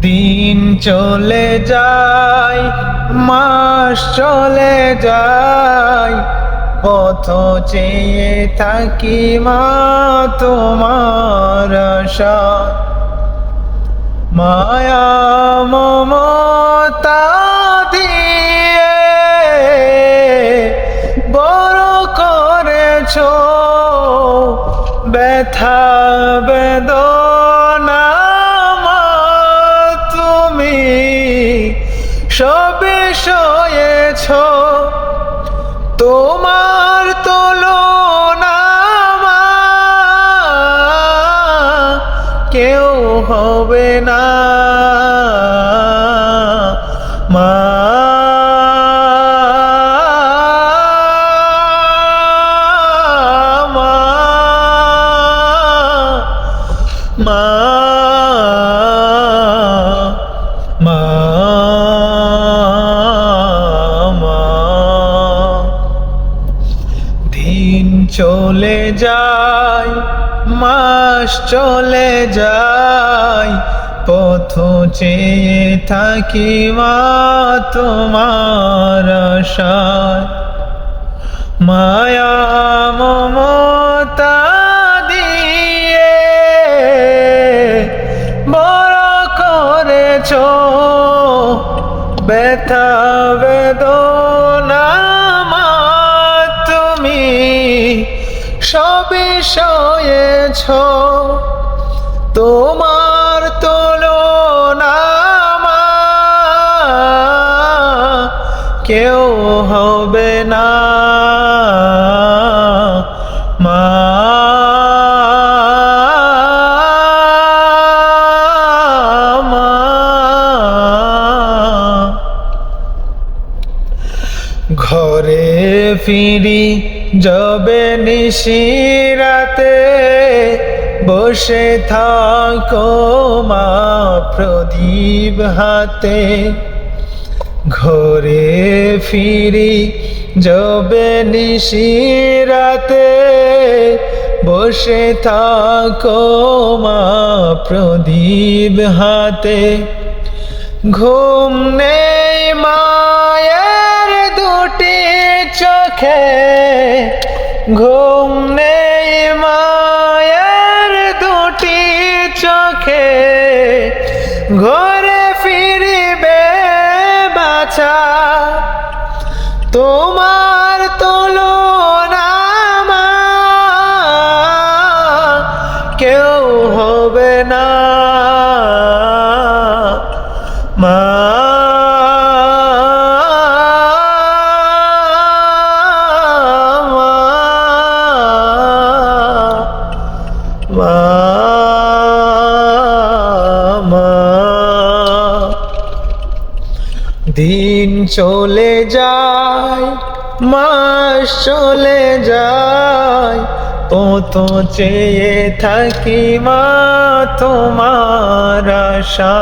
দিন চলে যায়, মাস চলে যায়, পথ চেয়ে থাকি মা তোমার আশা। মায়া মমতা দিয়ে বড় করেছো, ব্যথা বেদনা মা তুমি সবে সয়েছো। তোমার তুলনা মা কেউ হবে না। মা মা মা মা দিন চলে যায়, মাস চলে যায়, পথ চেয়ে থাকি মা তোমার আশায়। মায়া মমতা দিয়ে বড় করেছো, ব্যথা বেদনা মা তুমি সবে সয়েছো। তোমার তুলনা মা কেউ হবে না। মা ঘরে ফিরি যবে নিশিরাতে, বসে থাকো মা প্রদীপ হাতে। ঘরে ফিরি যবে নিশিরাতে, বসে থাকো মা প্রদীপ হাতে। ঘুম নেই মায়ের দুটি চোখে, ঘুম নেই মায়ের দুটি চোখে, ঘরে ফিরিবে বাছা। তোমার তুলনা মা কেউ হবে না। মা দিন চলে যায়, মাস চলে যায়, পথ চেয়ে থাকি মা তোমার আশা।